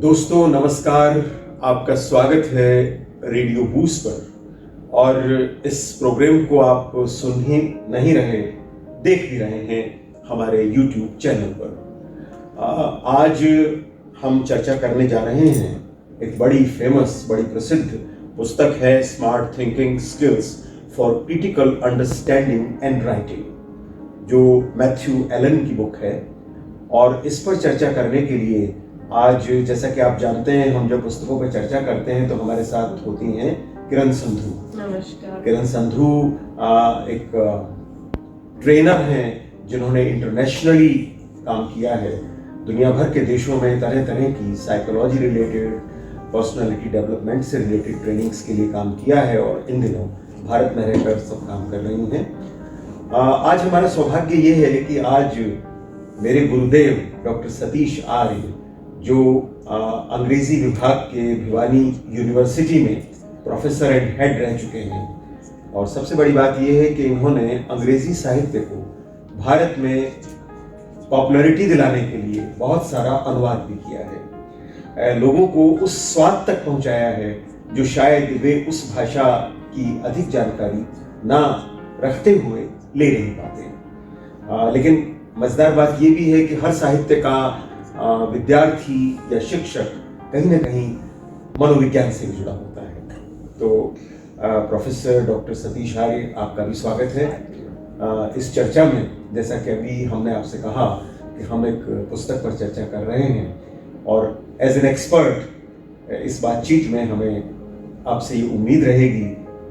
दोस्तों नमस्कार, आपका स्वागत है रेडियो बूस्ट पर। और इस प्रोग्राम को आप सुन ही नहीं रहे, देख भी रहे हैं हमारे YouTube चैनल पर। आज हम चर्चा करने जा रहे हैं एक बड़ी फेमस, बड़ी प्रसिद्ध पुस्तक है smart thinking skills for critical understanding and writing, जो मैथ्यू एलन की बुक है। और इस पर चर्चा करने के लिए आज, जैसा कि आप जानते हैं, हम जब पुस्तकों पर चर्चा करते हैं तो हमारे साथ होती हैं किरण संधू। नमस्कार। किरण संधू एक ट्रेनर हैं जिन्होंने इंटरनेशनली काम किया है। दुनिया भर के देशों में तरह तरह की साइकोलॉजी रिलेटेड, पर्सनालिटी डेवलपमेंट से रिलेटेड ट्रेनिंग्स के लिए काम किया है और इन दिनों भारत में रहकर सब काम कर रही हैं। आज हमारा सौभाग्य ये है कि आज मेरे गुरुदेव डॉक्टर सतीश आर्य, जो अंग्रेजी विभाग के भिवानी यूनिवर्सिटी में प्रोफेसर एंड हेड रह चुके हैं, और सबसे बड़ी बात यह है कि इन्होंने अंग्रेजी साहित्य को भारत में पॉपुलैरिटी दिलाने के लिए बहुत सारा अनुवाद भी किया है, लोगों को उस स्वाद तक पहुंचाया है जो शायद वे उस भाषा की अधिक जानकारी ना रखते हुए ले नहीं पाते। लेकिन मजेदार बात यह भी है कि हर साहित्य का विद्यार्थी या शिक्षक कहीं ना कहीं मनोविज्ञान से भी जुड़ा होता है। तो प्रोफेसर डॉक्टर सतीश आर्य, आपका भी स्वागत है इस चर्चा में। जैसा कि अभी हमने आपसे कहा कि हम एक पुस्तक पर चर्चा कर रहे हैं, और एज एन एक्सपर्ट इस बातचीत में हमें आपसे ये उम्मीद रहेगी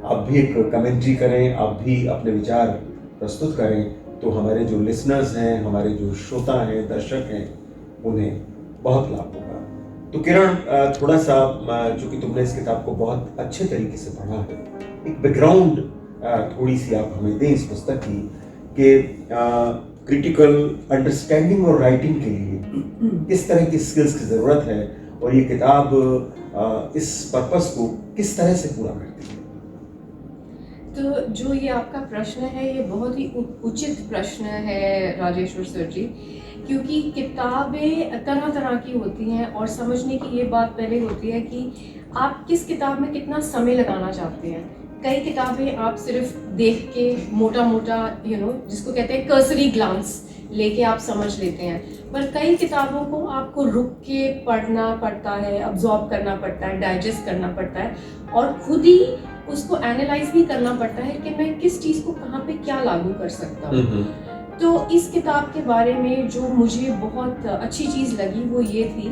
आप भी एक कमेंट्री करें, आप भी अपने विचार प्रस्तुत करें, तो हमारे जो लिसनर्स हैं, हमारे जो श्रोता हैं, दर्शक हैं, उन्हें बहुत लाभ होगा। तो किरण, थोड़ा सा, चूंकि तुमने इस किताब को बहुत अच्छे तरीके से पढ़ा है, एक बैकग्राउंड थोड़ी सी आप हमें दें इस पुस्तक की कि क्रिटिकल अंडरस्टैंडिंग और राइटिंग के लिए किस तरह की स्किल्स की ज़रूरत है, और ये किताब इस पर्पस को किस तरह से पूरा करती है। तो जो ये आपका प्रश्न है, ये बहुत ही उचित प्रश्न है राजेश्वर सर जी, क्योंकि किताबें तरह तरह की होती हैं, और समझने की ये बात पहले होती है कि आप किस किताब में कितना समय लगाना चाहते हैं। कई किताबें आप सिर्फ देख के मोटा मोटा जिसको कहते हैं कर्सरी ग्लांस लेके आप समझ लेते हैं, पर कई किताबों को आपको रुक के पढ़ना पड़ता है, अब्जॉर्ब करना पड़ता है, डाइजेस्ट करना पड़ता है, और खुद ही उसको एनालाइज भी करना पड़ता है कि मैं किस चीज़ को कहाँ पे क्या लागू कर सकता हूँ। तो इस किताब के बारे में जो मुझे बहुत अच्छी चीज़ लगी वो ये थी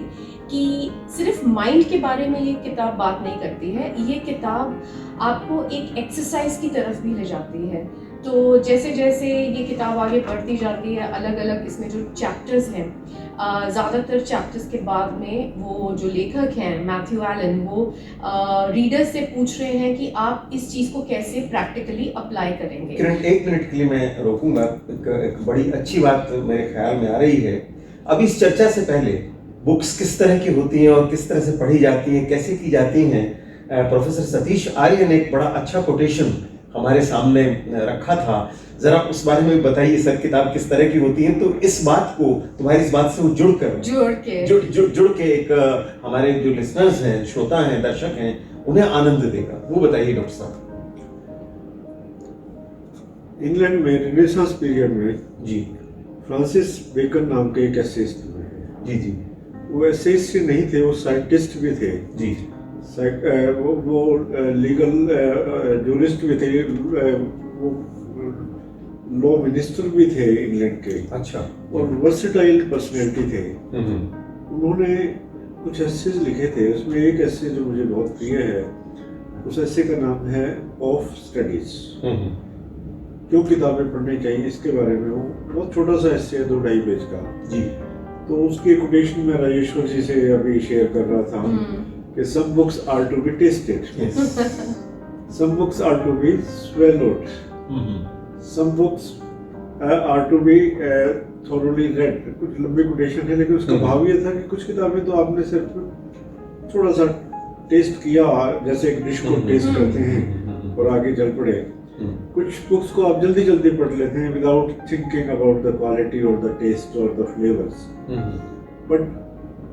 कि सिर्फ माइंड के बारे में ये किताब बात नहीं करती है, ये किताब आपको एक एक्सरसाइज की तरफ भी ले जाती है। तो जैसे जैसे ये किताब आगे बढ़ती जाती है, अलग अलग इसमें जो चैप्टर्स हैं, ज़्यादातर चैप्टर्स के बाद में वो जो लेखक हैं मैथ्यू एलन, वो रीडर्स से पूछ रहे हैं कि आप इस चीज़ को कैसे प्रैक्टिकली अप्लाई करेंगे। किरण, एक मिनट के लिए मैं रोकूंगा। एक बड़ी अच्छी बात मेरे ख्याल में आ रही है। अब इस चर्चा से पहले बुक्स किस तरह की होती हैं और किस तरह से पढ़ी जाती हैं, कैसे की जाती हैं, प्रोफेसर सतीश आर्य ने एक बड़ा अच्छा कोटेशन हमारे सामने रखा था। जरा उस बारे में बताइए सर, किताब किस तरह की होती है, तो इस बात को, तुम्हारी इस बात से वो जुड़ के एक हमारे जो लिसनर्स हैं, श्रोता हैं, दर्शक हैं, उन्हें आनंद देगा। वो बताइए डॉक्टर साहब। इंग्लैंड में रेनेसांस पीरियड में जी, फ्रांसिस बेकन नाम के एक एसेइस्ट हुए हैं। जी जी। वो एसेइस्ट ही नहीं थे, वो साइंटिस्ट भी थे जी। वो लीगल जूरिस्ट भी थे, वो लॉ मिनिस्टर भी थे इंग्लैंड के। अच्छा। और वर्सेटाइल पर्सनैलिटी थे। उन्होंने कुछ एसेज लिखे थे, उसमें एक एसे जो मुझे बहुत प्रिय है, उस एसे का नाम है ऑफ स्टडीज। क्यों किताबें पढ़नी चाहिए, इसके बारे में वो बहुत छोटा सा एसे है, 2-2.5 पेज का। जी। तो उसकी कोटेशन में राजेश्वर जी से अभी शेयर कर रहा था कि some books are to be tasted, some books are to be swallowed, some books are to be thoroughly read। कुछ लंबी कोटेशन है, लेकिन उसका भाव ये था कि कुछ किताबें तो आपने सिर्फ थोड़ा सा टेस्ट किया, जैसे एक डिश को टेस्ट करते हैं और आगे चल पड़े। कुछ बुक्स को आप जल्दी जल्दी पढ़ लेते हैं without thinking about the quality और द टेस्ट और the flavours. But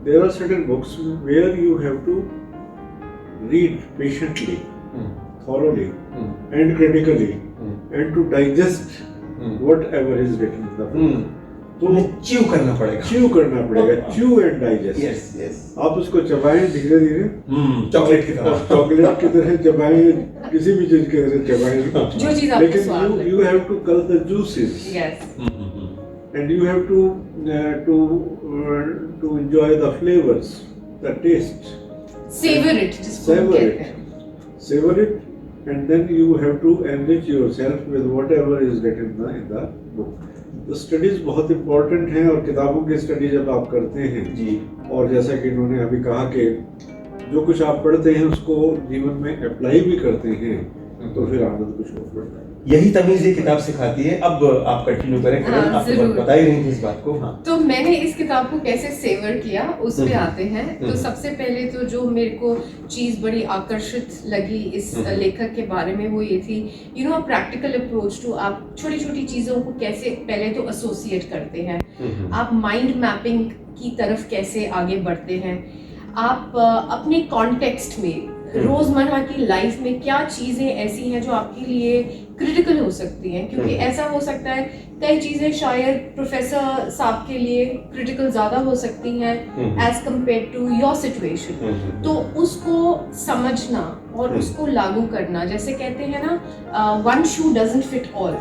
there are certain books where you have to read patiently, thoroughly, and critically, and to digest whatever is written in the book. तो chew करना पड़ेगा, chew करना पड़ेगा, chew and digest. Yes yes, आप उसको चबाएं धीरे धीरे, chocolate की तरह, चॉकलेट की तरह चबाएं, किसी भी चीज की तरह चबाएं, जो चीज आपको लेकिन स्वाद लगे। you have to cull the juices, Yes. and you have to enjoy the flavors, the taste, Savor it, जिसको हम savor कहते it, हैं। savor it, and then you have to enrich yourself with whatever is written in the book. तो studies बहुत important हैं, और किताबों की स्टडी जब आप करते हैं जी, और जैसा कि इन्होंने अभी कहा कि जो कुछ आप पढ़ते हैं उसको जीवन में अप्लाई भी करते हैं, तो फिर आनंद कुछ और बढ़ता है। यही तमीज ये किताब सिखाती है। अब आप कंटिन्यू करें, हाँ, आप तो जरूर। बता ही रही थी इस बात को। हाँ, तो मैंने इस किताब को कैसे सेवर किया उस पे आते हैं। तो सबसे पहले तो जो मेरे को चीज़ बड़ी आकर्षित लगी इस लेखक के बारे में वो ये थी, you know, practical approach to, आप छोटी छोटी चीज़ों को कैसे पहले तो एसोसिएट करते हैं, आप माइंड मैपिंग की तरफ कैसे आगे बढ़ते हैं, आप अपने कॉन्टेक्स्ट में रोजमर्रा की लाइफ में क्या चीजें ऐसी हैं जो आपके लिए क्रिटिकल हो सकती हैं, क्योंकि ऐसा हो सकता है कई चीजें शायद प्रोफेसर साहब के लिए क्रिटिकल ज्यादा हो सकती हैं as compare to your situation. तो उसको समझना और उसको लागू करना, जैसे कहते हैं ना, one shoe doesn't fit all.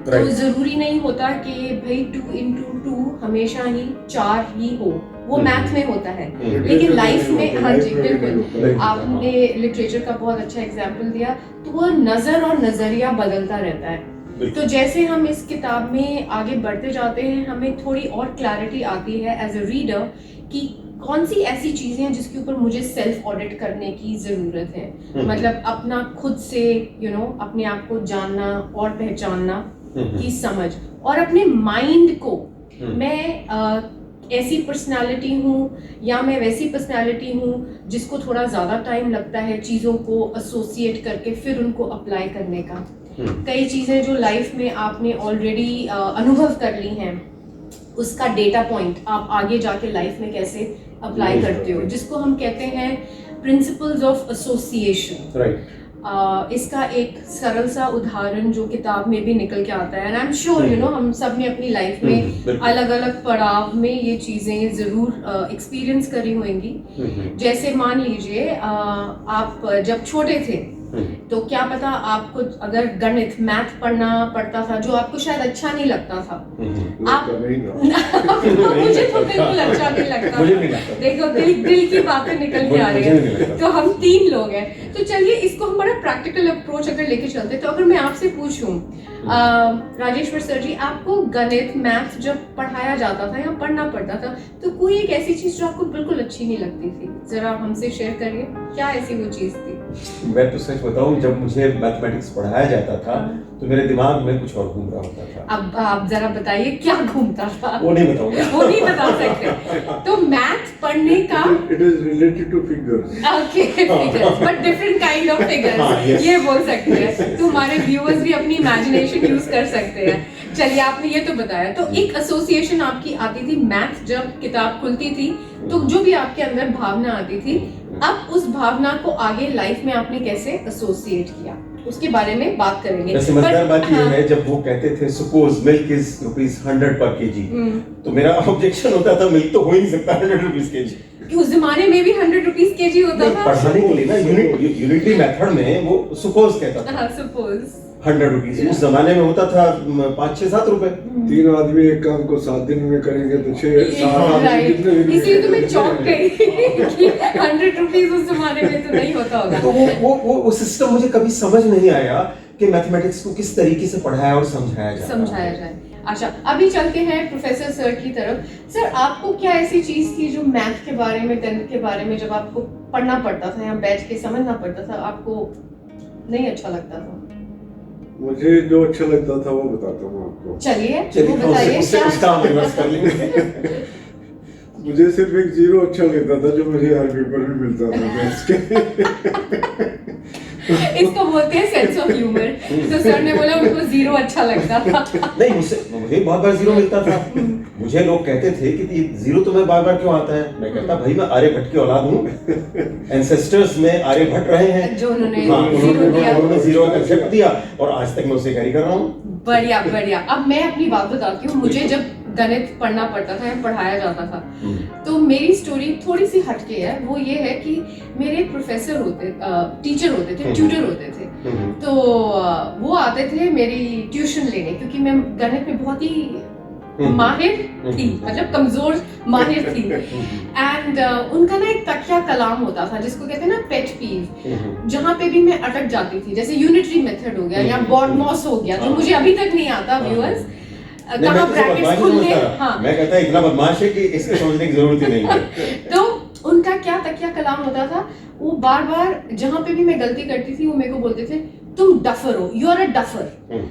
तो जरूरी नहीं होता कि भाई 2 into 2 हमेशा ही 4 ही हो, वो मैथ में होता है, लेकिन लाइफ में, हाँ जी बिल्कुल, आपने लिटरेचर का बहुत अच्छा एग्जाम्पल दिया। तो वो नजर और नजरिया बदलता रहता है। तो जैसे हम इस किताब में आगे बढ़ते जाते हैं, हमें थोड़ी और क्लैरिटी आती है एज अ रीडर कि कौन सी ऐसी चीजें हैं जिसके ऊपर मुझे सेल्फ ऑडिट करने की जरूरत है। मतलब अपना खुद से अपने आप को जानना और पहचानना की समझ, और अपने माइंड को, मैं ऐसी पर्सनालिटी हूँ या मैं वैसी पर्सनालिटी हूँ जिसको थोड़ा ज़्यादा टाइम लगता है चीज़ों को एसोसिएट करके फिर उनको अप्लाई करने का। कई चीज़ें जो लाइफ में आपने ऑलरेडी अनुभव कर ली हैं, उसका डेटा पॉइंट आप आगे जाके लाइफ में कैसे अप्लाई करते हो, जिसको हम कहते हैं प्रिंसिपल्स ऑफ एसोसिएशन। राइट। इसका एक सरल सा उदाहरण जो किताब में भी निकल के आता है, एंड आई एम श्योर हम सब ने अपनी लाइफ में अलग अलग पड़ाव में ये चीज़ें ज़रूर एक्सपीरियंस करी होंगी। जैसे मान लीजिए आप जब छोटे थे तो क्या पता आपको अगर गणित मैथ पढ़ना पड़ता था जो आपको शायद अच्छा नहीं लगता था, आप मुझे तो बिल्कुल अच्छा नहीं लगता। देखो दिल की बातें निकल के आ रही है। तो हम 3 लोग हैं, तो चलिए इसको हम बड़ा प्रैक्टिकल अप्रोच अगर लेके चलते, तो अगर मैं आपसे पूछूं राजेश्वर सर जी, आपको गणित मैथ जब पढ़ाया जाता था या पढ़ना पड़ता था, तो कोई एक ऐसी चीज जो आपको बिल्कुल अच्छी नहीं लगती थी, जरा हमसे शेयर करिए, क्या ऐसी वो चीज थी? मैं तो सच बताऊं, जब मुझे मैथमेटिक्स पढ़ाया जाता था तो मेरे दिमाग में कुछ और घूम रहा होता था। अब आप जरा बताइए क्या घूमता था? वो नहीं बताऊंगा। वो नहीं बता सकते। तो मैथ पढ़ने का, it is related two figures. Okay, figures, but different kind of figures, ये बोल सकते हैं। तो हमारे व्यूअर्स भी अपनी इमेजिनेशन यूज कर सकते हैं। चलिए, आपने ये तो बताया, तो एक एसोसिएशन आपकी आती थी, मैथ जब किताब खुलती थी तो जो भी आपके अंदर भावना आती थी, अब उस भावना को आगे लाइफ में आपने कैसे एसोसिएट किया, उसके बारे में बात करेंगे। समझदार बात ये है, जब वो कहते थे सपोज मिल्क इज ₹100 पर केजी, तो मेरा ऑब्जेक्शन होता था मिल्क तो हो ही नहीं सकता ₹100 केजी। कि उस जमाने में भी ₹100 केजी होता था। पढ़ाने के लिए ना यूनिटी मेथड में वो सपोज कहता था, सपोज ₹100 उस जमाने में होता था 5, 6, 7 रुपए। 3 आदमी एक काम को 7 दिन में करेंगे तो 6-7 इसलिए तो मैं चौंक गई कि ₹100 उस जमाने में तो नहीं होता होगा। तो वो सिस्टम मुझे कभी समझ नहीं आया कि मैथमेटिक्स को किस तरीके से पढ़ाया और समझाया जाए। अच्छा, अभी चलते हैं प्रोफेसर सर की तरफ। सर, आपको क्या ऐसी चीज थी जो मैथ के बारे में, गणित के बारे में, जब आपको पढ़ना पड़ता था या बैठ के समझना पड़ता था, आपको नहीं अच्छा लगता था? मुझे जो अच्छा लगता था वो बताता हूँ आपको। चलिए वो बताइए। मुझे सिर्फ एक 0 अच्छा लगता था जो मुझे हर पेपर में मिलता था मैथ्स के। इसको बोलते हैं सेंस ऑफ ह्यूमर। तो सर ने बोला उनको 0 अच्छा लगता था। नहीं, मुझे बहुत बार 0 मिलता था। मुझे लोग कहते थे कि ये जीरो तुम्हें बार बार क्यों आता है। मैं कहता भाई मैं आर्यभट्ट की औलाद हूँ, एंसेस्टर्स में आर्यभट्ट रहे हैं जो उन्होंने हाँ, जीरो दिया। उन्होंने जीरो का कंसेप्ट दिया और आज तक मैं उसे कैरी कर रहा हूँ। बढ़िया बढ़िया। अब मैं अपनी बात बताती हूँ। मुझे जब गणित पढ़ना पड़ता था या पढ़ाया जाता था तो मेरी स्टोरी थोड़ी सी हटके है। वो ये है कि मेरे प्रोफेसर होते टीचर होते थे, ट्यूटर होते थे। तो वो आते थे मेरी ट्यूशन लेने, क्योंकि मैं गणित में बहुत ही माहिर थी, मतलब कमजोर माहिर थी। एंड उनका ना एक तकिया कलाम होता था जिसको कहते हैं ना पेट पीव, जहाँ पे भी मैं अटक जाती थी, जैसे यूनिटरी मेथड हो गया या बॉडमॉस हो गया, जो मुझे अभी तक नहीं आता व्यूअर्स। कहाँ ब्रैकेट्स खुलने, हाँ मैं कहता इतना बदमाश है कि इसको समझने की जरूरत ही नहीं है। तो उनका क्या तकिया कलाम होता था, वो बार बार जहाँ पे भी मैं गलती करती थी वो मेरे को बोलते थे तुम डफर हो, यू आर अ डफर।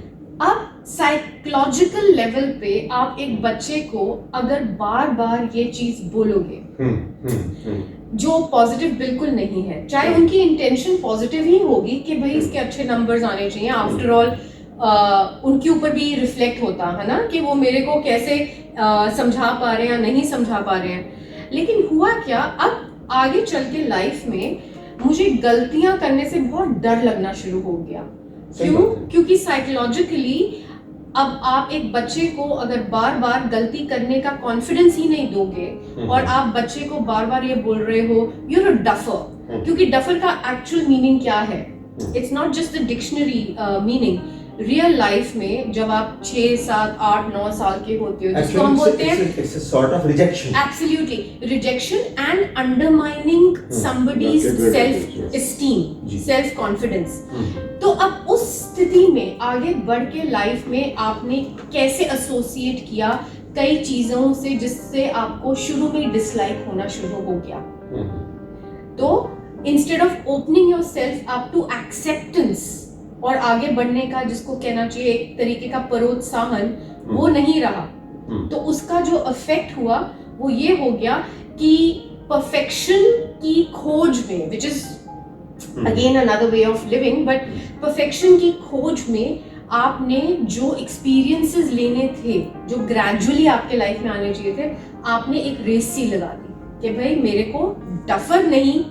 अब साइकोलॉजिकल लेवल पे आप एक बच्चे को अगर बार बार ये चीज बोलोगे जो पॉजिटिव बिल्कुल नहीं है, चाहे उनकी इंटेंशन पॉजिटिव ही होगी कि भाई इसके अच्छे नंबर्स आने चाहिए, आफ्टर ऑल उनके ऊपर भी रिफ्लेक्ट होता है ना कि वो मेरे को कैसे समझा पा रहे हैं या नहीं समझा पा रहे हैं। लेकिन हुआ क्या, अब आगे चल के लाइफ में मुझे गलतियां करने से बहुत डर लगना शुरू हो गया। क्यों? क्योंकि साइकोलॉजिकली अब आप एक बच्चे को अगर बार बार गलती करने का कॉन्फिडेंस ही नहीं दोगे और आप बच्चे को बार बार ये बोल रहे हो यूर अ डफर, क्योंकि डफर का एक्चुअल मीनिंग क्या है, it's not just the dictionary meaning. Real life में जब आप 6, 7, 8, 9 साल के होते हो जिसको हम बोलते हैं it's a sort of rejection. Absolutely, rejection and undermining somebody's self esteem, self confidence. तो अब उस स्थिति में आगे बढ़ के लाइफ में आपने कैसे एसोसिएट किया कई चीजों से जिससे आपको शुरू में डिसलाइक होना शुरू हो गया। तो instead of opening yourself up to acceptance और आगे बढ़ने का जिसको कहना चाहिए एक तरीके का प्रोत्साहन, वो नहीं रहा। तो उसका जो इफेक्ट हुआ वो ये हो गया कि परफेक्शन की खोज में, which is again another way of living, but perfection की खोज में आपने जो एक्सपीरियंसेस लेने थे जो ग्रेजुअली आपके लाइफ में आने चाहिए थे, आपने एक रेस सी लगा दी कि भाई मेरे को डफर नहीं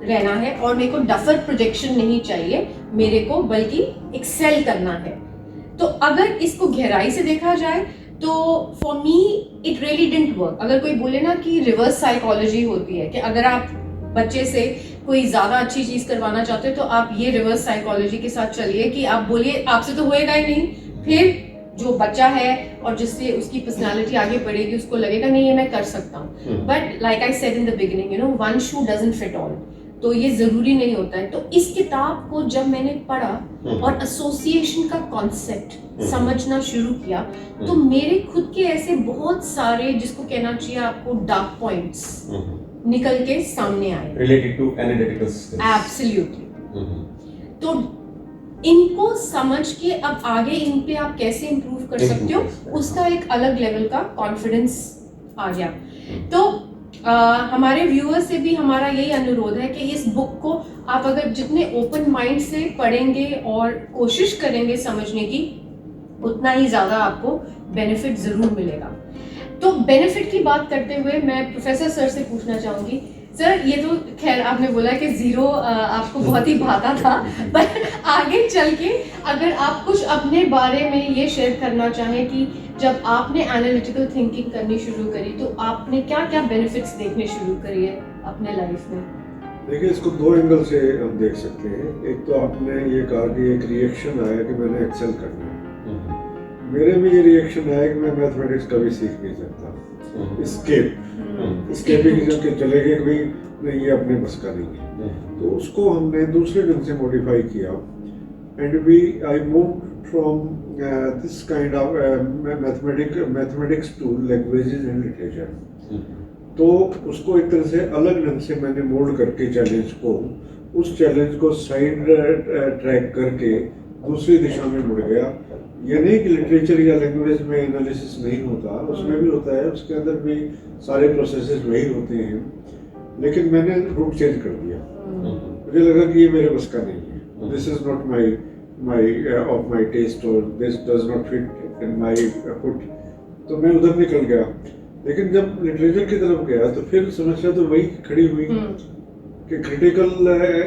रहना है और मेरे को डफर प्रोजेक्शन नहीं चाहिए, मेरे को बल्कि एक्सेल करना है। तो अगर इसको गहराई से देखा जाए तो for me it really didn't work. अगर कोई बोले ना कि रिवर्स साइकोलॉजी होती है कि अगर आप बच्चे से कोई ज्यादा अच्छी चीज करवाना चाहते हो तो आप ये रिवर्स साइकोलॉजी के साथ चलिए कि आप बोलिए आपसे तो होएगा ही नहीं, फिर जो बच्चा है और जिससे उसकी पर्सनालिटी आगे बढ़ेगी उसको लगेगा नहीं ये मैं कर सकता हूँ। But like I said in the beginning, you know, one shoe doesn't fit all. तो ये जरूरी नहीं होता है। तो इस किताब को जब मैंने पढ़ा और एसोसिएशन का कॉन्सेप्ट समझना शुरू किया तो मेरे खुद के ऐसे बहुत सारे जिसको कहना चाहिए आपको डार्क पॉइंट्स निकल के सामने आए related to analytical skills. Absolutely. तो इनको समझ के अब आगे इन पे आप कैसे इम्प्रूव कर सकते हो उसका एक अलग लेवल का कॉन्फिडेंस आ गया। तो हमारे व्यूअर्स से भी हमारा यही अनुरोध है कि इस बुक को आप अगर जितने ओपन माइंड से पढ़ेंगे और कोशिश करेंगे समझने की, उतना ही ज्यादा आपको बेनिफिट जरूर मिलेगा। तो बेनिफिट की बात करते हुए मैं प्रोफेसर सर से पूछना चाहूंगी, सर ये तो खैर आपने बोला कि जीरो आपको बहुत ही भाता था, पर आगे चल के अगर आप कुछ अपने बारे में ये शेयर करना चाहें कि जब आपने एनालिटिकल थिंकिंग करनी शुरू करी तो आपने क्या क्या बेनिफिट्स देखने शुरू करी है अपने लाइफ में? देखिए, इसको दो एंगल से हम देख सकते हैं। एक तो आपने ये कहा कि एक रिएक्शन आया कि मैंने एक्सेल करना है। मेरे में ये रिएक्शन आया कि मैं मैथमेटिक्स कभी सीख नहीं सकता। स्केपिंग के चले गए कि भाई नहीं ये अपने बस का नहीं है। तो उसको हमने दूसरे ढंग से मॉडिफाई किया and I move from this kind of mathematics to languages and literature. तो उसको एक तरह से अलग ढंग से मैंने मोल्ड करके उस चैलेंज को साइड ट्रैक करके दूसरी दिशा में मुड़ गया। ये नहीं कि लिटरेचर या लैंग्वेज में एनालिसिस नहीं होता, उसमें भी होता है, उसके अंदर भी सारे प्रोसेसेस वही होते हैं, लेकिन मैंने रूट चेंज कर दिया। मुझे लगा कि ये मेरे बस का नहीं है, this is not my taste और this does not fit in my foot तो मैं उधर निकल गया। लेकिन जब लिटरेचर की तरफ गया तो फिर समस्या तो वही खड़ी हुई कि क्रिटिकल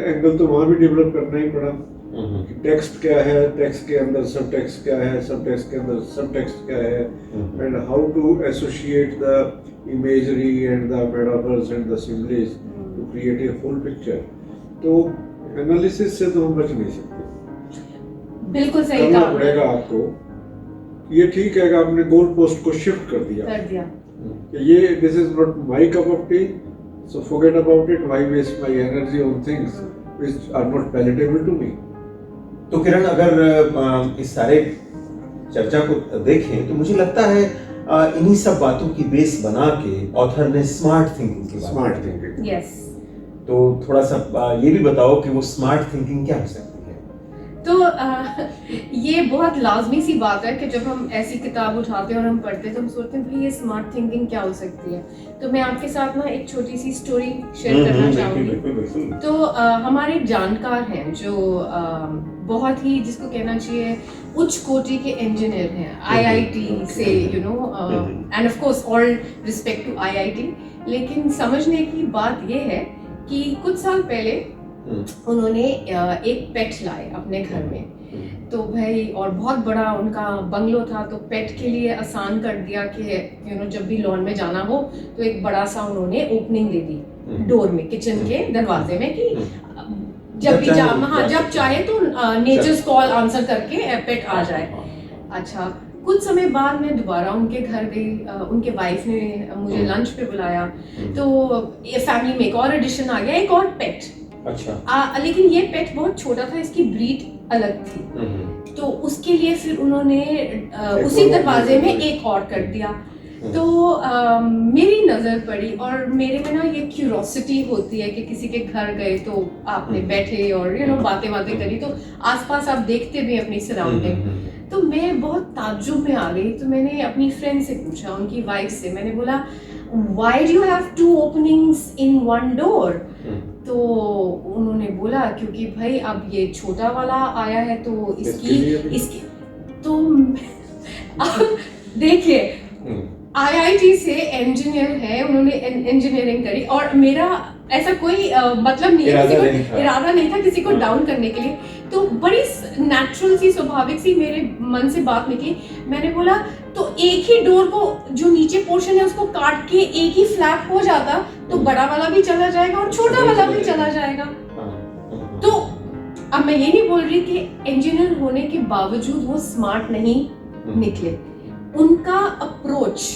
एंगल तो वहाँ भी डेवलप करना ही पड़ा कि टेक्स्ट क्या है, टेक्स्ट के अंदर सब टेक्स्ट क्या है, सब टेक्स्ट के अंदर सब टेक्स्ट क्या है, and how to associate the imagery and the metaphors and the symbols to create a full picture. तो एनालिसिस से तो हम बच नहीं सकते, बिल्कुल सही करना कहा पड़ेगा आपको। ये ठीक है कि आपने गोल पोस्ट को शिफ्ट कर दिया कि ये this is not my cup of tea, so forget about it, why waste my energy on things which are not palatable to me. तो किरण, अगर इस सारे चर्चा को देखें तो मुझे लगता है इन्हीं सब बातों की बेस बना के ऑथर ने स्मार्ट थिंकिंग की बात स्मार्ट की। Thinking, yes. तो थोड़ा सा ये भी बताओ कि वो स्मार्ट थिंकिंग क्या हो सकती है। तो ये बहुत लाजमी सी बात है कि जब हम ऐसी किताब उठाते हैं और हम पढ़ते हैं तो हम सोचते हैं भाई ये स्मार्ट थिंकिंग क्या हो सकती है। तो मैं आपके साथ ना एक छोटी सी स्टोरी शेयर करना चाहूँगी। बिल्कुल। तो हमारे एक जानकार हैं जो बहुत ही, जिसको कहना चाहिए, उच्च कोटि के इंजीनियर हैं आईआईटी से, you know, and of course all respect to IIT. लेकिन समझने की बात ये है कि कुछ साल पहले उन्होंने एक पेट लाए अपने घर में। तो भाई, और बहुत बड़ा उनका बंगलो था, तो पेट के लिए आसान कर दिया कि यू नो जब भी लॉन में जाना हो तो एक बड़ा सा उन्होंने ओपनिंग दे दी डोर में, किचन के दरवाजे में, कि जब भी जब चाहे तो नेचर्स कॉल आंसर करके पेट आ जाए। अच्छा, कुछ समय बाद मैं दोबारा उनके घर गई, उनके वाइफ ने मुझे लंच पे बुलाया, तो ये फैमिली में एक और एडिशन आ गया, एक और पेट। अच्छा। लेकिन ये पेट बहुत छोटा था, इसकी ब्रीड अलग थी, तो उसके लिए फिर उन्होंने उसी दरवाजे में एक और कर दिया। तो मेरी नजर पड़ी, और मेरे में ना ये क्यूरोसिटी होती है कि किसी के घर गए तो आपने बैठे और यू नो बातें करी, तो आसपास आप देखते भी अपनी सराउंडिंग। तो मैं बहुत ताज्जुब में आ गई, तो मैंने अपनी फ्रेंड से पूछा, उनकी वाइफ से, मैंने बोला why do you have two openings in one door? तो उन्होंने बोला क्योंकि भाई अब ये छोटा वाला आया है तो इसकी तो अब देखिए, आईआईटी से इंजीनियर है, उन्होंने इंजीनियरिंग करी, और मेरा ऐसा कोई मतलब नहीं है, इरादा नहीं था किसी को डाउन करने के लिए। तो बड़ी नेचुरल सी, स्वाभाविक सी मेरे मन से बात निकली। मैंने बोला तो एक ही डोर को, जो नीचे पोर्शन है उसको काट के एक ही फ्लैप हो जाता तो बड़ा वाला भी चला जाएगा और छोटा वाला भी चला जाएगा। तो अब मैं ये नहीं बोल रही कि इंजीनियर होने के बावजूद वो स्मार्ट नहीं निकले, उनका अप्रोच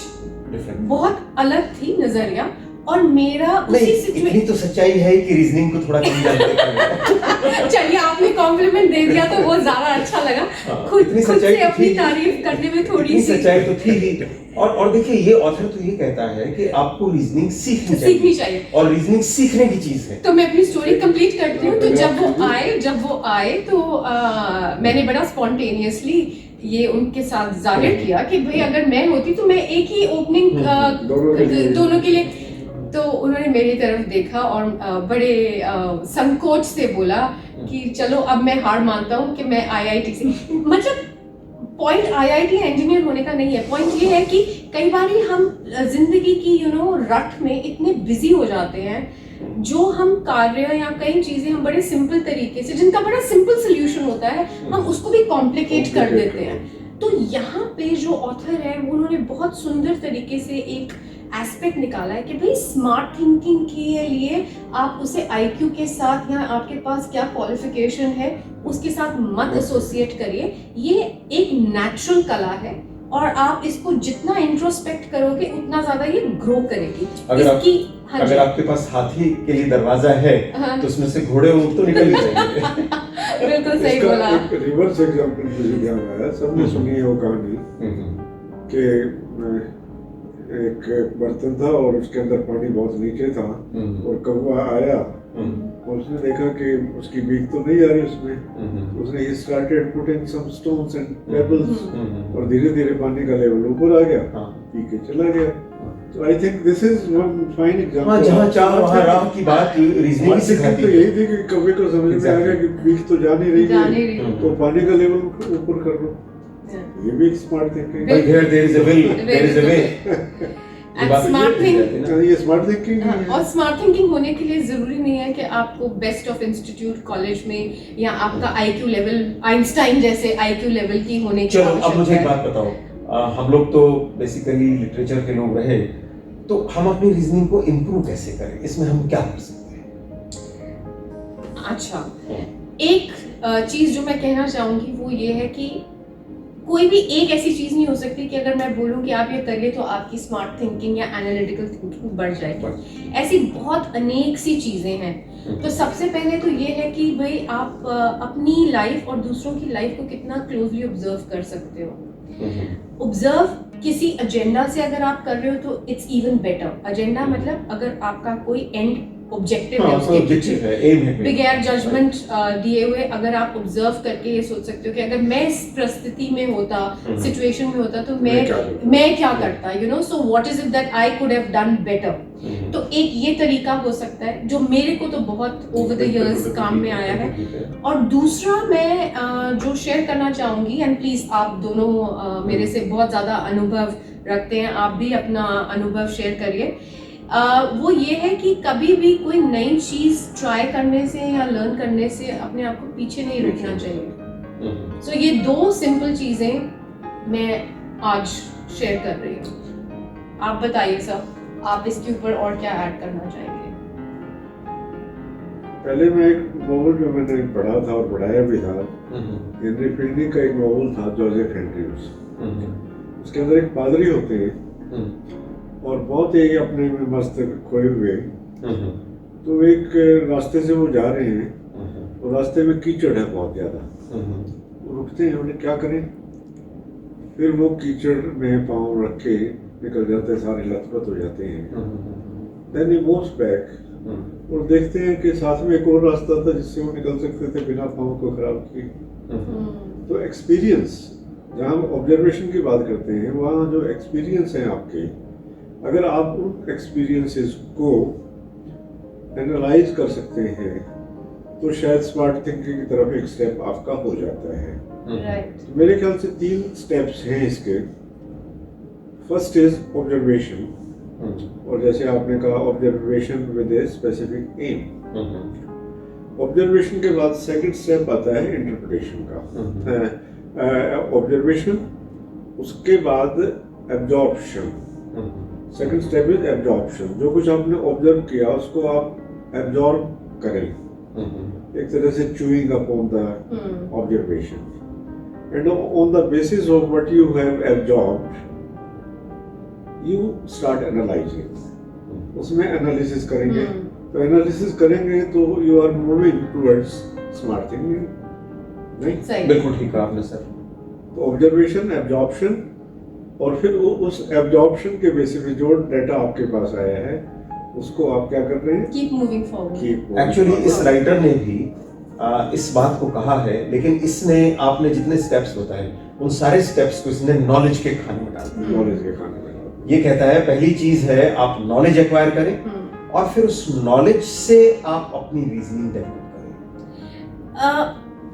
बहुत अलग थी, नजरिया, और मेरा उसी सिचुएशन। इतनी तो सच्चाई है कि रीजनिंग को थोड़ा कम जानते हैं। चलिए, आपने कॉम्प्लीमेंट दे दिया तो वो ज्यादा अच्छा लगा। खुद से अपनी तारीफ करने में थोड़ी सी सच्चाई तो थी ही। और देखिए, ये ऑथर तो ये कहता है कि आपको रीजनिंग सीखनी चाहिए, और रीजनिंग सीखने की चीज है। तो मैं अपनी स्टोरी कंप्लीट करती हूँ। तो जब वो आए तो मैंने बड़ा स्पॉन्टेनियसली ये उनके साथ जाहिर किया कि भाई अगर मैं होती तो मैं एक ही ओपनिंग दोनों के लिए। तो उन्होंने मेरी तरफ देखा और बड़े संकोच से बोला कि चलो अब मैं हार मानता हूँ कि मैं आईआईटी से, मतलब पॉइंट आईआईटी इंजीनियर होने का नहीं है, पॉइंट ये है कि कई बार हम जिंदगी की यू नो रट में इतने बिजी हो जाते हैं, जो हम कार्य या कई चीजें हम बड़े सिंपल तरीके से, जिनका बड़ा सिंपल सोल्यूशन होता है, हम उसको भी कॉम्प्लिकेट कर देते हैं। तो यहाँ पे जो ऑथर है उन्होंने बहुत सुंदर तरीके से एक एस्पेक्ट निकाला है कि भाई स्मार्ट थिंकिंग के लिए आप उसे आईक्यू के साथ या आपके पास क्या क्वालिफिकेशन है उसके साथ मत एसोसिएट करिए। ये एक नेचुरल कला है और आप इसको जितना इंट्रोस्पेक्ट करोगे उतना ज्यादा ये ग्रो करेगी। अगर आपके पास हाथी के लिए दरवाजा है तो उसमें से घोड़े तो निकल ही जाएंगे। बिल्कुल सही बोला। एक रिवर्स एग्जांपल मुझे ध्यान आया, सबने सुनी है वो कहानी कि एक बर्तन था और उसके अंदर पानी बहुत नीचे था और कौवा आया और उसने देखा कि उसकी बीक तो नहीं आ रही उसमें, उसने he started putting some stones and pebbles और धीरे धीरे पानी का लेवल ऊपर आ गया, पी के चला गया। तो I think this is one fine example. जहाँ चाह वहाँ राह की बात रीजनिंग सिखाती है। तो यही थी कि कौवे को समझ में आ गया कि बीक तो जा नहीं रही है, तो पानी का लेवल ऊपर कर लो। ये भी smart thinking But here there is a will, there is a way. ये And बात तो smart ये thing- जाती है ना। ये स्मार्ट थिंकिंग हाँ, है। और स्मार्ट थिंकिंग होने के लिए जरूरी नहीं है कि आपको बेस्ट ऑफ इंस्टीट्यूट कॉलेज में या आपका आईक्यू लेवल आइंस्टाइन जैसे आईक्यू लेवल की होने की चलो अब मुझे एक आवश्यकता बात बताओ, हम लोग तो बेसिकली लिटरेचर के लोग रहे, तो हम अपनी रीजनिंग को इम्प्रूव कैसे करें, इसमें हम क्या कर सकते हैं? है। अच्छा, एक चीज जो मैं कहना चाहूंगी वो ये है कि कोई भी एक ऐसी चीज नहीं हो सकती कि अगर मैं बोलूं कि आप ये करिए तो आपकी स्मार्ट थिंकिंग या एनालिटिकल थिंकिंग बढ़ जाएगी। ऐसी बहुत अनेक सी चीजें हैं। तो सबसे पहले तो ये है कि भाई आप अपनी लाइफ और दूसरों की लाइफ को कितना क्लोजली ऑब्जर्व कर सकते हो। ऑब्जर्व किसी एजेंडा से अगर आप कर रहे हो तो इट्स इवन बेटर। एजेंडा मतलब अगर आपका कोई एंड ऑब्जेक्टिव है, उसके ऑब्जेक्टिव है, एम है, बगैर जजमेंट दिए हुए अगर आप ऑब्जर्व करके ये सोच सकते हो कि अगर मैं इस परिस्थिति में होता, सिचुएशन में होता तो मैं क्या करता, you know, so what is it that I could have done better. तो एक ये तरीका हो सकता है जो मेरे को तो बहुत ओवर द इयर्स काम में आया है। और दूसरा मैं जो शेयर करना चाहूंगी, एंड प्लीज आप दोनों मेरे से बहुत ज्यादा अनुभव रखते हैं, आप भी अपना अनुभव शेयर करिए। वो ये है कि कभी भी कोई नई चीज ट्राई करने से या लर्न करने से अपने आप को पीछे नहीं रुकना चाहिए। सो ये दो सिंपल चीजें मैं आज शेयर कर रही हूँ। आप बताइए सर, आप इसके ऊपर और क्या ऐड करना चाहेंगे? पहले मैं एक नॉवल जो मैंने पढ़ा था और पढ़ाया भी था, हेनरी फील्डिंग का एक नॉवल था जोसेफ हेनरी। उसके अंदर एक पादरी होते हैं और बहुत ही अपने में मस्त खोए हुए। तो एक रास्ते से वो जा रहे हैं और रास्ते में कीचड़ है बहुत ज्यादा। वो रुकते हैं, उन्हें क्या करें, फिर वो कीचड़ में पाँव रख के निकल जाते हैं, सारे लथपथ हो जाते हैं। देन ही मूव्स बैक और देखते हैं कि साथ में एक और रास्ता था जिससे वो निकल सकते थे बिना पाँव को खराब किए। तो एक्सपीरियंस, जहाँ हम ऑब्जर्वेशन की बात करते हैं, वहाँ जो एक्सपीरियंस हैं आपके, अगर आप उन एक्सपीरियंसेस को एनालाइज कर सकते हैं तो शायद स्मार्ट थिंकिंग की तरफ एक स्टेप आपका हो जाता है। राइट। मेरे ख्याल से 3 स्टेप्स हैं इसके। फर्स्ट इज ऑब्जर्वेशन, और जैसे आपने कहा observation with a specific aim. Observation के बाद सेकंड स्टेप आता है इंटरप्रिटेशन का। ऑब्जर्वेशन, उसके बाद absorption. Second step is absorption. जो कुछ आपने ऑब्जर्व किया उसको आप एब्जॉर्ब करें, एक तरह से chewing upon the observation, and on the basis of what you have absorbed you start analysing. उसमें एनालिसिस करेंगे। तो एनालिसिस करेंगे तो you are moving towards smart thinking. नहीं, बिल्कुल ठीक कहा आपने सर। तो ऑब्जर्वेशन, एब्जॉर्प्शन, और फिर उस एब्जॉर्प्शन के बेसिस पे जो डाटा आपके पास आया है उसको आप क्या कर रहे हैं, कीप मूविंग फॉरवर्ड। एक्चुअली इस राइटर ने भी इस बात को कहा है, लेकिन इसने आपने जितने स्टेप्स बताए उन सारे स्टेप्स को इसने नॉलेज के खाने में डाल दिया। नॉलेज के खाने में डाल दिया। ये कहता है पहली चीज है आप नॉलेज एक्वायर करें और फिर उस नॉलेज से आप अपनी रीजनिंग डेवलप करें।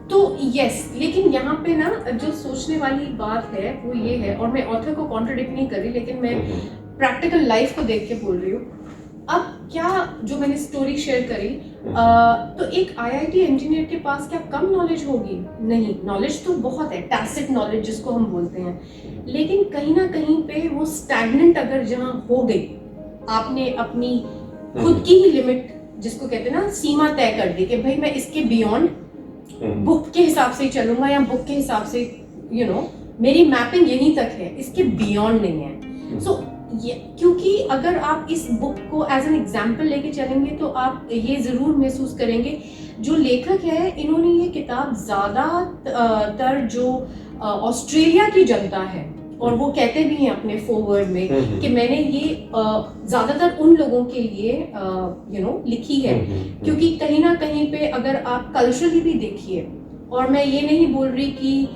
तो यस, लेकिन यहाँ पे ना जो सोचने वाली बात है वो ये है, और मैं ऑथर को कॉन्ट्रडिक्ट नहीं कर रही, लेकिन मैं प्रैक्टिकल लाइफ को देख के बोल रही हूँ। अब क्या जो मैंने स्टोरी शेयर करी, तो एक आईआईटी इंजीनियर के पास क्या कम नॉलेज होगी? नहीं, नॉलेज तो बहुत है, टैसिट नॉलेज जिसको हम बोलते हैं, लेकिन कहीं ना कहीं पे वो स्टैग्नेंट अगर जहाँ हो गई, आपने अपनी खुद की ही लिमिट जिसको कहते हैं ना सीमा तय कर दी कि भाई मैं इसके बियॉन्ड बुक के हिसाब से ही चलूंगा या बुक के हिसाब से यू नो मेरी मैपिंग यहीं तक है, इसके बियॉन्ड नहीं है। सो ये क्योंकि अगर आप इस बुक को एज एन एग्जाम्पल लेके चलेंगे तो आप ये जरूर महसूस करेंगे, जो लेखक है इन्होंने ये किताब ज़्यादातर जो ऑस्ट्रेलिया की जनता है, और वो कहते भी हैं अपने फॉरवर्ड में कि मैंने ये ज़्यादातर उन लोगों के लिए लिखी है, क्योंकि कहीं ना कहीं पे अगर आप कल्चरली भी देखिए, और मैं ये नहीं बोल रही कि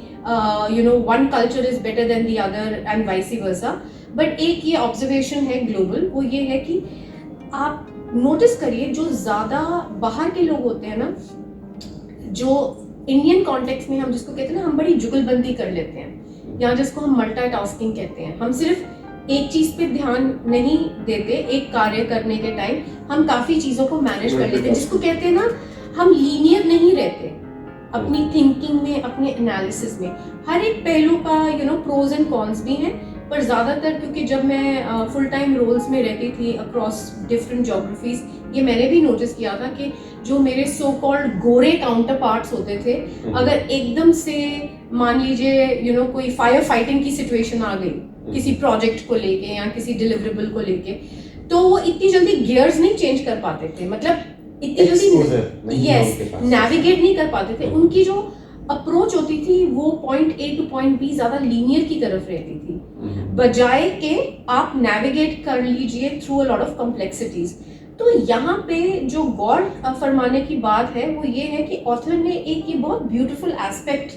one culture is better than the other and vice versa, but एक ये ऑब्जर्वेशन है ग्लोबल, वो ये है कि आप नोटिस करिए जो ज़्यादा बाहर के लोग होते हैं ना, जो इंडियन कॉन्टेक्स्ट में हम जिसको कहते हैं ना हम बड़ी जुगलबंदी कर लेते हैं या जिसको हम मल्टीटास्किंग कहते हैं। हम सिर्फ एक चीज पे ध्यान नहीं देते, एक कार्य करने के टाइम हम काफी चीजों को मैनेज कर लेते हैं, जिसको कहते हैं ना हम लीनियर नहीं रहते अपनी थिंकिंग में, अपने एनालिसिस में। हर एक पहलू का प्रोज एंड कॉन्स भी हैं, पर ज़्यादातर क्योंकि जब मैं फुल टाइम रोल्स में रहती थी अक्रॉस डिफरेंट जोग्राफीज, ये मैंने भी नोटिस किया था कि जो मेरे सो कॉल्ड गोरे काउंटर पार्ट्स होते थे, अगर एकदम से मान लीजिए कोई फायर फाइटिंग की सिचुएशन आ गई किसी प्रोजेक्ट को लेके या किसी डिलीवरेबल को लेके, तो वो इतनी जल्दी गियर्स नहीं चेंज कर पाते थे, मतलब इतनी जल्दी नेविगेट नहीं कर पाते थे। उनकी जो अप्रोच होती थी वो point A to point B ज्यादा लीनियर की तरफ रहती थी, बजाय के आप नेविगेट कर लीजिए through a lot of complexities. तो यहाँ पे जो गौर फरमाने की बात है वो ये है कि ऑथर ने एक ये बहुत ब्यूटीफुल एस्पेक्ट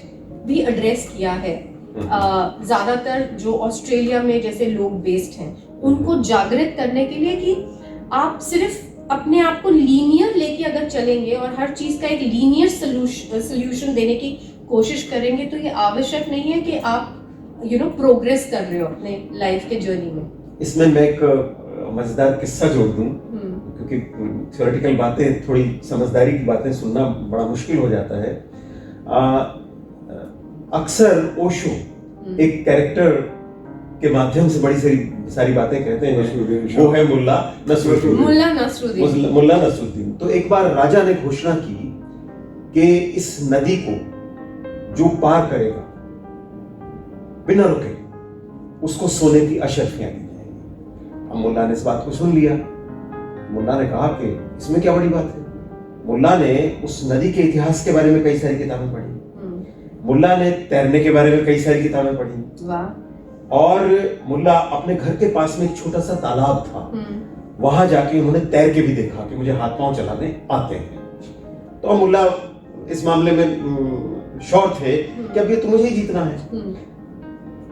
भी एड्रेस किया है। ज्यादातर जो ऑस्ट्रेलिया में जैसे लोग बेस्ड हैं उनको जागृत करने के लिए कि आप सिर्फ अपने आप को लीनियर लेके अगर चलेंगे और हर चीज का एक लीनियर सोल्यूशन देने की कोशिश करेंगे तो ये आवश्यक नहीं है कि आप प्रोग्रेस कर रहे हो अपने लाइफ के जर्नी में। इसमें मैं एक मजेदार किस्सा जोड़ दूं, क्योंकि थ्योरेटिकल बातें, थोड़ी समझदारी की बातें सुनना बड़ा मुश्किल हो जाता है। अक्सर ओशो एक कैरेक्टर के माध्यम से बड़ी सारी बातें कहते हैं, वो है मुल्ला नसरुद्दीन। तो एक बार राजा ने घोषणा की कि इस नदी को जो पार करेगा बिना रुके उसको सोने की अशर्फियां दी जाएंगी। अब मुल्ला ने इस बात को सुन लिया। मुल्ला ने कहा कि इसमें क्या बड़ी बात है। मुल्ला ने उस नदी के इतिहास के बारे में कई सारी किताबें पढ़ी, मुल्ला ने तैरने के बारे में कई सारी किताबें पढ़ी, और मुल्ला अपने घर के पास में एक छोटा सा तालाब था, वहां जाके उन्होंने तैर के भी देखा कि मुझे हाथ पांव चलाने आते हैं। तो मुल्ला इस मामले में श्योर थे कि अब ये तो मुझे ही जीतना है।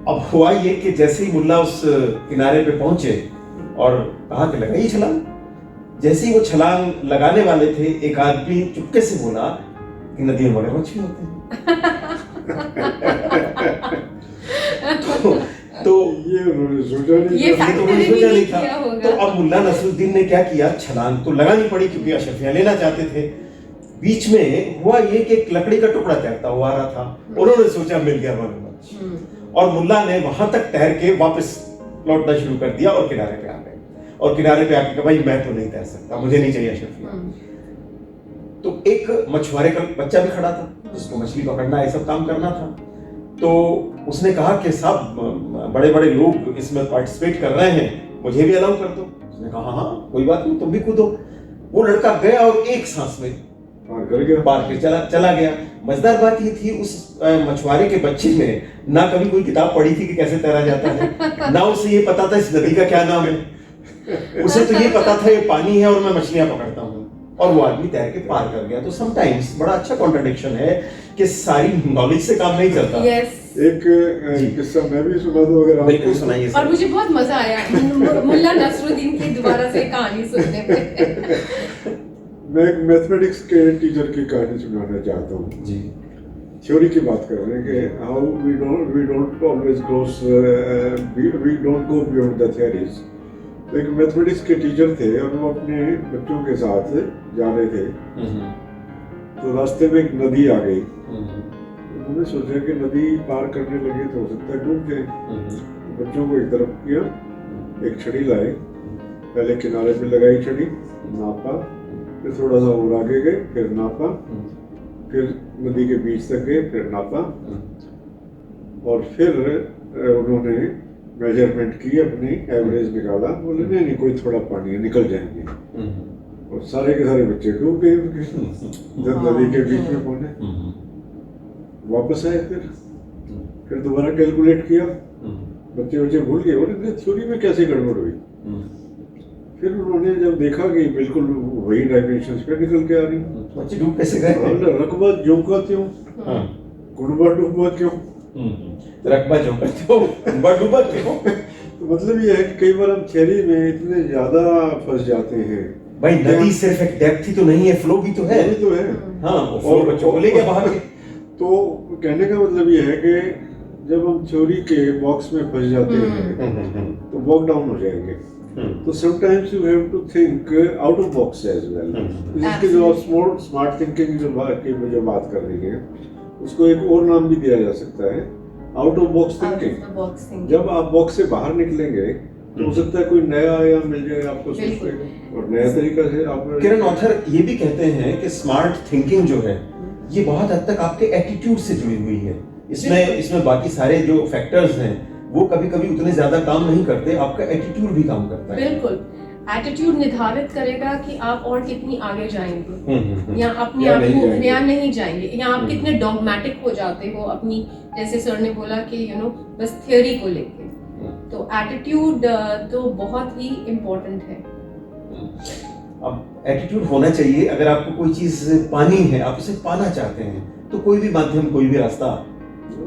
अब हुआ ये कि जैसे ही मुल्ला उस किनारे पे पहुंचे और कहा कि लगाइए छलांग, जैसे ही वो छलांग लगाने वाले थे, एक आदमी चुपके से बोला कि नदी में बड़े मछली होते हैं। तो ये सोचा नहीं था। तो अब मुल्ला नसरुद्दीन ने क्या किया, छलांग तो लगानी पड़ी क्योंकि अशर्फियां लेना चाहते थे। बीच में हुआ ये कि एक लकड़ी का टुकड़ा तैरता हुआ आ रहा था, उन्होंने सोचा मिल गया मगरमच्छ, और मुल्ला ने वहां तक तैर के वापस लौटना शुरू कर दिया और किनारे पे आ गए। और किनारे पे आके कहा भाई मैं तो नहीं तैर सकता, मुझे नहीं चाहिए अशर्फियां। तो एक मछुआरे का बच्चा भी खड़ा था जिसको मछली पकड़ना ये सब काम करना था। तो उसने कहा कि साहब बड़े बड़े लोग इसमें पार्टिसिपेट कर रहे हैं, मुझे भी अलाउ कर दो। उसने कहा हाँ कोई बात नहीं, तुम भी कूदो। वो लड़का गया और एक सांस में पार कर चला गया। मजेदार बात ये थी उस मछुआरे के बच्चे ने ना कभी कोई किताब पढ़ी थी कि कैसे तैरा जाता है, ना उसे ये पता था इस नदी का क्या नाम है। उसे तो ये पता था ये पानी है और मैं मछलियां पकड़ता हूँ, और वो आदमी तैर के पार कर गया। तो समटाइम्स बड़ा अच्छा कॉन्ट्रडिक्शन है कि सारी नॉलेज से काम नहीं चलता। एक किस्सा मैं भी सुना दूं अगर आप बिल्कुल सुनाइए। और मुझे बहुत मजा आया मुल्ला नसरुद्दीन की दोबारा से कहानी सुनने में। मैं एक मैथमेटिक्स के टीचर की कहानी सुनाना चाहता हूँ जी। थ्योरी की बात कर रहे हैं कि how we don't always we don't go beyond the theories. तो एक मैथमेटिक्स के टीचर थे और वो अपने बच्चों के साथ जा रहे थे, तो रास्ते में एक नदी आ गई। उन्होंने सोचा कि नदी पार करने लगे तो हो सकता है डूब जाए। बच्चों को एक तरफ किया, एक छड़ी लाए, पहले किनारे पे लगाई छड़ी, नापा, फिर थोड़ा सा और आगे गए, फिर नापा, फिर नदी के बीच तक गए, फिर नापा, और फिर उन्होंने मेजरमेंट की, अपनी एवरेज निकाला। बोले नहीं कोई थोड़ा पानी है, निकल जाएंगे। और सारे के सारे बच्चे डूब गए उनके, जब नदी के बीच में पहुंचे। वापस आए, फिर दोबारा कैलकुलेट किया, बच्चे भूल गए, बोले थ्योरी में कैसे गड़बड़ हुई। फिर उन्होंने जब देखा कि बिल्कुल वही डायमेंशंस पे निकल के आ रही, बच्चे डूब कैसे गए? रकबा झोंका क्यों, गुणबा डूबा क्यों, रकबा झोंका क्यों, गुणबा डूबा क्यों। तो मतलब ये है कि कई बार हम थ्योरी में इतने ज्यादा फंस जाते हैं। भाई नदी सिर्फ एक डेप्थ ही तो नहीं है, फ्लो भी तो है। हाँ, वो फ्लो बच्चों को ले गया बाहर के। तो कहने का मतलब ये है कि जब हम थ्योरी के बॉक्स में फंस जाते हैं तो बॉक डाउन हो जाएंगे। तो sometimes you have to think out of box as well. इसके जो स्मार्ट थिंकिंग जो बात कर रही है उसको एक और नाम भी दिया जा सकता है, आउट ऑफ बॉक्स थिंकिंग। जब आप बॉक्स से बाहर निकलेंगे तो हो सकता है कोई नया या मिल जाए आपको सोचने का और नया तरीका से आप। किरण ऑथर ये भी कहते हैं कि स्मार्ट थिंकिंग जो है ये बहुत हद तक आपके एटीट्यूड से जुड़ी हुई है। इसमें बाकी सारे जो फैक्टर्स हैं वो कभी कभी उतने ज्यादा काम नहीं करते, आपका एटीट्यूड भी काम करता है। बिल्कुल, एटीट्यूड निर्धारित करेगा कि आप और कितनी आगे जाएंगे या अपने या आप नहीं को जाएंगे। या नहीं जाएंगे, या आप कितने डॉगमेटिक हो जाते हो अपनी, जैसे सर ने बोला कि बस थ्योरी को लेके। तो एटीट्यूड तो बहुत ही इम्पोर्टेंट है। अब एटीट्यूड होना चाहिए। अगर आपको कोई चीज पानी है, आप उसे पाना चाहते हैं, तो कोई भी माध्यम, कोई भी रास्ता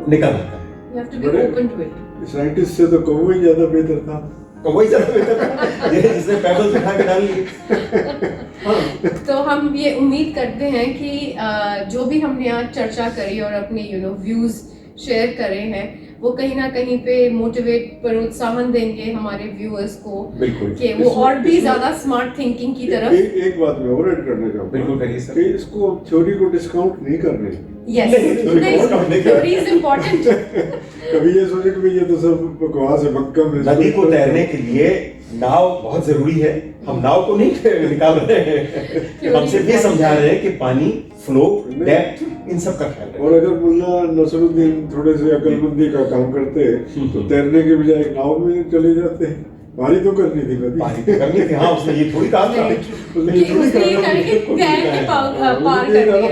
निकल आता है। You have to be open to it. Scientist से तो कौवा ही ज्यादा बेहतर था। तो वही सब जिसने पेबल्स उठा के डाल लिए। तो हम ये उम्मीद करते हैं कि जो भी हमने आज चर्चा करी और अपने व्यूज शेयर करे हैं वो कहीं ना कहीं पे मोटिवेट, प्रोत्साहन देंगे हमारे व्यूअर्स को बिल्कुल कि वो और भी ज्यादा स्मार्ट थिंकिंग की तरफ। एक बात मैं और ऐड करना चाहूँगा। बिल्कुल करिए सर। कि इसको थ्योरी को डिस्काउंट नहीं करने। Yes, theory is important. कभी ये सोचे कि ये तो सब बकवास है, मक्कम है। नदी को तैरने के लिए नाव बहुत जरूरी है। हम नाव को नहीं निकाल रहे हैं, हम सिर्फ ये समझा रहे हैं कि पानी, फ्लो, डेप्थ, इन सब का ख्याल रखें। और अगर मुल्ला नसरुद्दीन थोड़े से अकलमंदी का काम करते तो तैरने के बजाय एक नाव में चले जाते। पारी तो करनी थी नदी। पारी तो करनी थी, हाँ, उसने ये थोड़ी कहा था। उसने ये थोड़ी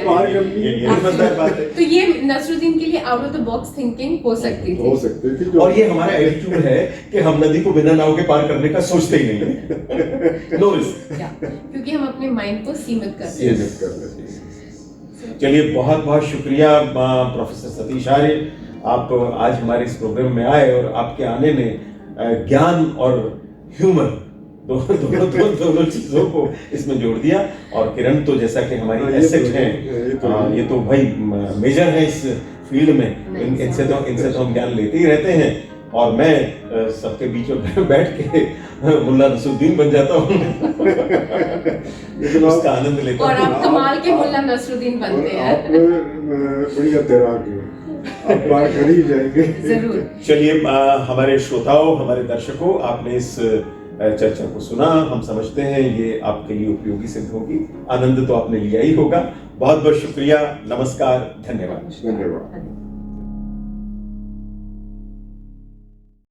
पार करनी। ये मजेदार बात है। तो ये नसरुद्दीन के लिए out of the box thinking हो सकती थी। हो सकती थी। और ये हमारा एटीट्यूड है कि हम नदी को बिना नाव के पार करने का सोचते ही नहीं है। No risk. क्योंकि हम अपने माइंड को सीमित करते हैं। चलिए, बहुत बहुत शुक्रिया प्रोफेसर सतीश आर्य, आप आज हमारे इस प्रोग्राम में आए और आपके आने में ज्ञान और ह्यूमर दोनों चीजों को इसमें जोड़ दिया। और किरण तो जैसा कि हमारी एसेट है, ये तो भाई मेजर है इस फील्ड में, इनसे तो हम ज्ञान लेते ही रहते हैं। और मैं सबके बीच में बैठ के मुल्ला नसरुद्दीन बन जाता हूँ, उसका आनंद लेता हूँ। और आप कमाल के मुल्ला नसरुद्दीन बनते हैं। बढ़िया तैराक है, आप पार कर ही जाएंगे जरूर। चलिए, हमारे श्रोताओं, हमारे दर्शकों, आपने इस चर्चा को सुना। हम समझते हैं ये आपके लिए उपयोगी सिद्ध होगी। आनंद तो आपने लिया ही होगा। बहुत बहुत शुक्रिया, नमस्कार, धन्यवाद। धन्यवाद।